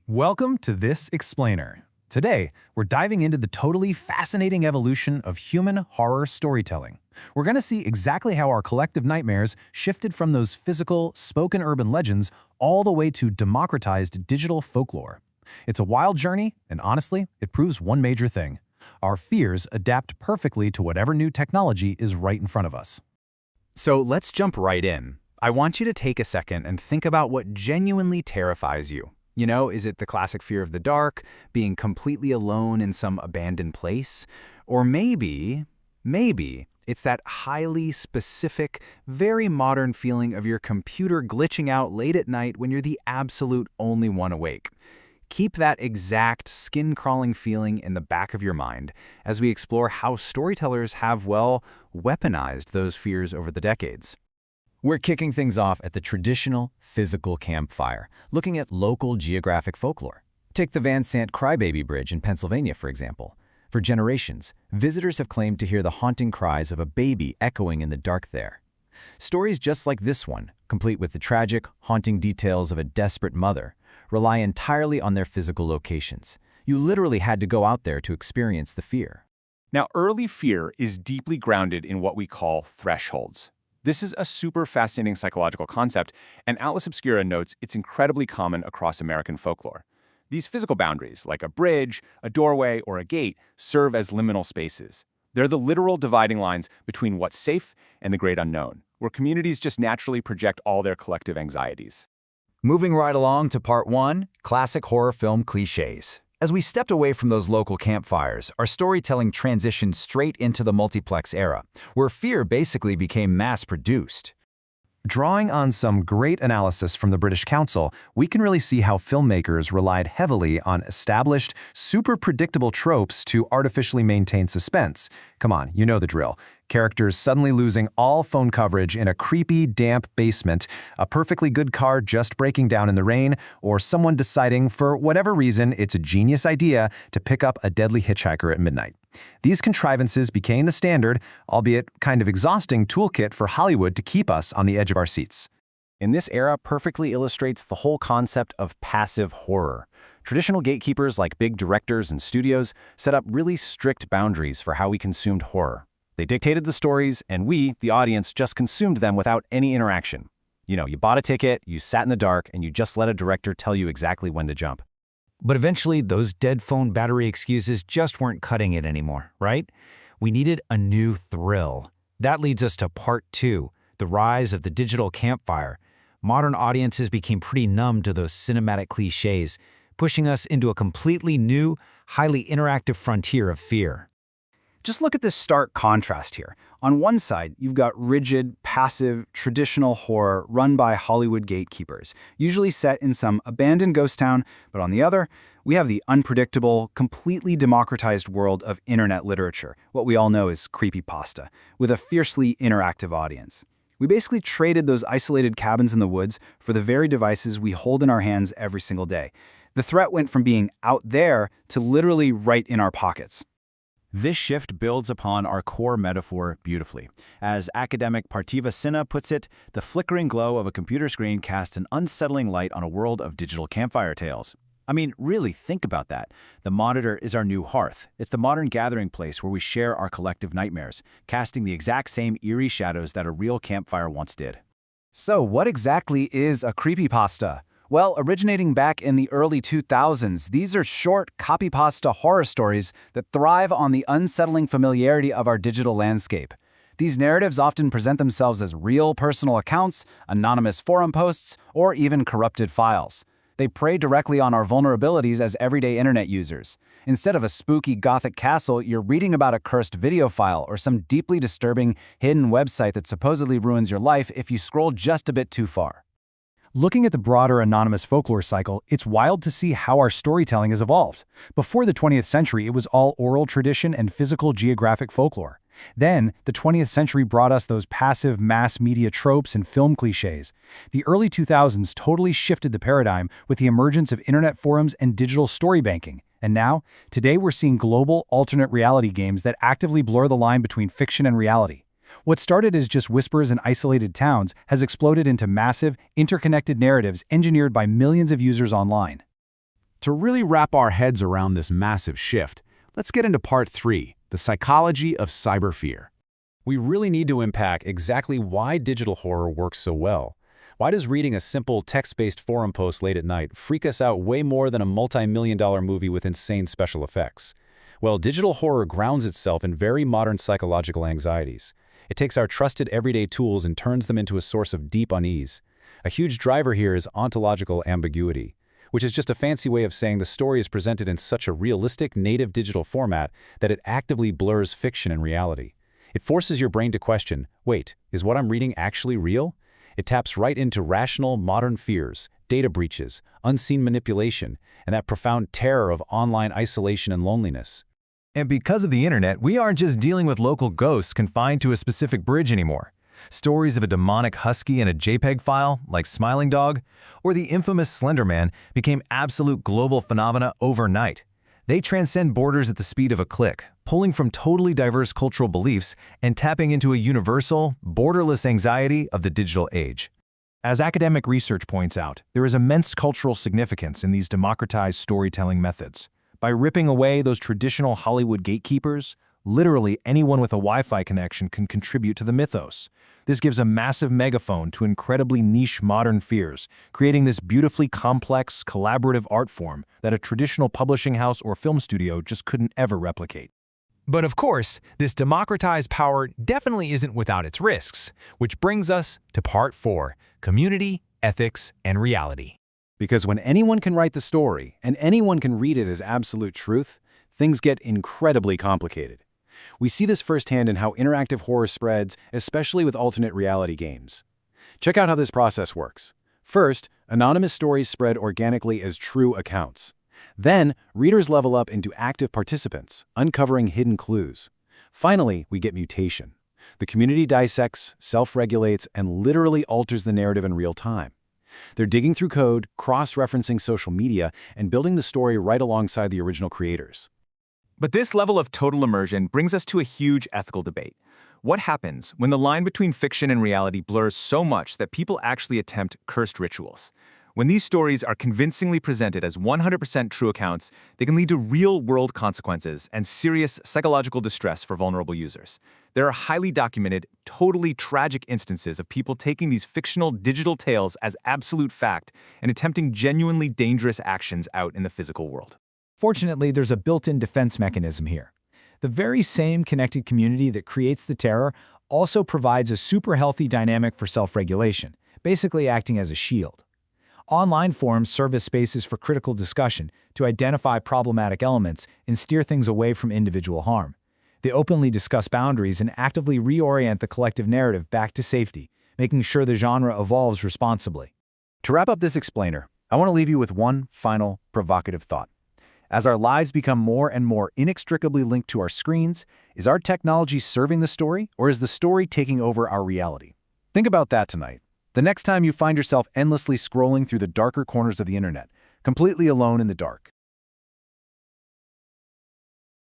Welcome to This Explainer. Today, we're diving into the totally fascinating evolution of human horror storytelling. We're going to see exactly how our collective nightmares shifted from those physical, spoken urban legends all the way to democratized digital folklore. It's a wild journey, and honestly, it proves one major thing. Our fears adapt perfectly to whatever new technology is right in front of us. So let's jump right in. I want you to take a second and think about what genuinely terrifies you. Is it the classic fear of the dark, being completely alone in some abandoned place? Or maybe it's that highly specific, very modern feeling of your computer glitching out late at night when you're the absolute only one awake. Keep that exact skin-crawling feeling in the back of your mind as we explore how storytellers have, weaponized those fears over the decades. We're kicking things off at the traditional physical campfire, looking at local geographic folklore. Take the Van Sant Crybaby Bridge in Pennsylvania, for example. For generations, visitors have claimed to hear the haunting cries of a baby echoing in the dark there. Stories just like this one, complete with the tragic, haunting details of a desperate mother, rely entirely on their physical locations. You literally had to go out there to experience the fear. Now, early fear is deeply grounded in what we call thresholds. This is a super fascinating psychological concept, and Atlas Obscura notes it's incredibly common across American folklore. These physical boundaries, like a bridge, a doorway, or a gate, serve as liminal spaces. They're the literal dividing lines between what's safe and the great unknown, where communities just naturally project all their collective anxieties. Moving right along to part 1, classic horror film cliches. As we stepped away from those local campfires, our storytelling transitioned straight into the multiplex era, where fear basically became mass-produced. Drawing on some great analysis from the British Council, we can really see how filmmakers relied heavily on established, super predictable tropes to artificially maintain suspense. Come on, you know the drill. Characters suddenly losing all phone coverage in a creepy, damp basement, a perfectly good car just breaking down in the rain, or someone deciding, for whatever reason, it's a genius idea to pick up a deadly hitchhiker at midnight. These contrivances became the standard, albeit kind of exhausting toolkit for Hollywood to keep us on the edge of our seats. In this era perfectly illustrates the whole concept of passive horror. Traditional gatekeepers like big directors and studios set up really strict boundaries for how we consumed horror. They dictated the stories, and we, the audience, just consumed them without any interaction. You bought a ticket, you sat in the dark, and you just let a director tell you exactly when to jump. But eventually, those dead phone battery excuses just weren't cutting it anymore, right? We needed a new thrill. That leads us to part 2, the rise of the digital campfire. Modern audiences became pretty numb to those cinematic cliches, pushing us into a completely new, highly interactive frontier of fear. Just look at this stark contrast here. On one side, you've got rigid, passive, traditional horror run by Hollywood gatekeepers, usually set in some abandoned ghost town, but on the other, we have the unpredictable, completely democratized world of internet literature, what we all know as creepypasta, with a fiercely interactive audience. We basically traded those isolated cabins in the woods for the very devices we hold in our hands every single day. The threat went from being out there to literally right in our pockets. This shift builds upon our core metaphor beautifully. As academic Parthiva Sinha puts it, the flickering glow of a computer screen casts an unsettling light on a world of digital campfire tales. I mean, really think about that. The monitor is our new hearth. It's the modern gathering place where we share our collective nightmares, casting the exact same eerie shadows that a real campfire once did. So what exactly is a creepypasta? Well, originating back in the early 2000s, these are short, copypasta horror stories that thrive on the unsettling familiarity of our digital landscape. These narratives often present themselves as real personal accounts, anonymous forum posts, or even corrupted files. They prey directly on our vulnerabilities as everyday internet users. Instead of a spooky gothic castle, you're reading about a cursed video file or some deeply disturbing, hidden website that supposedly ruins your life if you scroll just a bit too far. Looking at the broader anonymous folklore cycle, it's wild to see how our storytelling has evolved. Before the 20th century, it was all oral tradition and physical geographic folklore. Then, the 20th century brought us those passive mass media tropes and film cliches. The early 2000s totally shifted the paradigm with the emergence of internet forums and digital story banking. And now, today we're seeing global alternate reality games that actively blur the line between fiction and reality. What started as just whispers in isolated towns has exploded into massive, interconnected narratives engineered by millions of users online. To really wrap our heads around this massive shift, let's get into part 3, the psychology of cyber fear. We really need to unpack exactly why digital horror works so well. Why does reading a simple text-based forum post late at night freak us out way more than a multi-million-dollar movie with insane special effects? Well, digital horror grounds itself in very modern psychological anxieties. It takes our trusted everyday tools and turns them into a source of deep unease. A huge driver here is ontological ambiguity, which is just a fancy way of saying the story is presented in such a realistic, native digital format that it actively blurs fiction and reality. It forces your brain to question, wait, is what I'm reading actually real? It taps right into rational, modern fears, data breaches, unseen manipulation, and that profound terror of online isolation and loneliness. And because of the internet, we aren't just dealing with local ghosts confined to a specific bridge anymore. Stories of a demonic husky in a JPEG file, like Smiling Dog, or the infamous Slender Man became absolute global phenomena overnight. They transcend borders at the speed of a click, pulling from totally diverse cultural beliefs and tapping into a universal, borderless anxiety of the digital age. As academic research points out, there is immense cultural significance in these democratized storytelling methods. By ripping away those traditional Hollywood gatekeepers, literally anyone with a Wi-Fi connection can contribute to the mythos. This gives a massive megaphone to incredibly niche modern fears, creating this beautifully complex, collaborative art form that a traditional publishing house or film studio just couldn't ever replicate. But of course, this democratized power definitely isn't without its risks, which brings us to part 4, community, ethics, and reality. Because when anyone can write the story and anyone can read it as absolute truth, things get incredibly complicated. We see this firsthand in how interactive horror spreads, especially with alternate reality games. Check out how this process works. First, anonymous stories spread organically as true accounts. Then, readers level up into active participants, uncovering hidden clues. Finally, we get mutation. The community dissects, self-regulates, and literally alters the narrative in real time. They're digging through code, cross-referencing social media, and building the story right alongside the original creators. But this level of total immersion brings us to a huge ethical debate. What happens when the line between fiction and reality blurs so much that people actually attempt cursed rituals? When these stories are convincingly presented as 100% true accounts, they can lead to real-world consequences and serious psychological distress for vulnerable users. There are highly documented, totally tragic instances of people taking these fictional digital tales as absolute fact and attempting genuinely dangerous actions out in the physical world. Fortunately, there's a built-in defense mechanism here. The very same connected community that creates the terror also provides a super healthy dynamic for self-regulation, basically acting as a shield. Online forums serve as spaces for critical discussion to identify problematic elements and steer things away from individual harm. They openly discuss boundaries and actively reorient the collective narrative back to safety, making sure the genre evolves responsibly. To wrap up this explainer, I want to leave you with one final provocative thought. As our lives become more and more inextricably linked to our screens, is our technology serving the story, or is the story taking over our reality? Think about that tonight. The next time you find yourself endlessly scrolling through the darker corners of the internet, completely alone in the dark,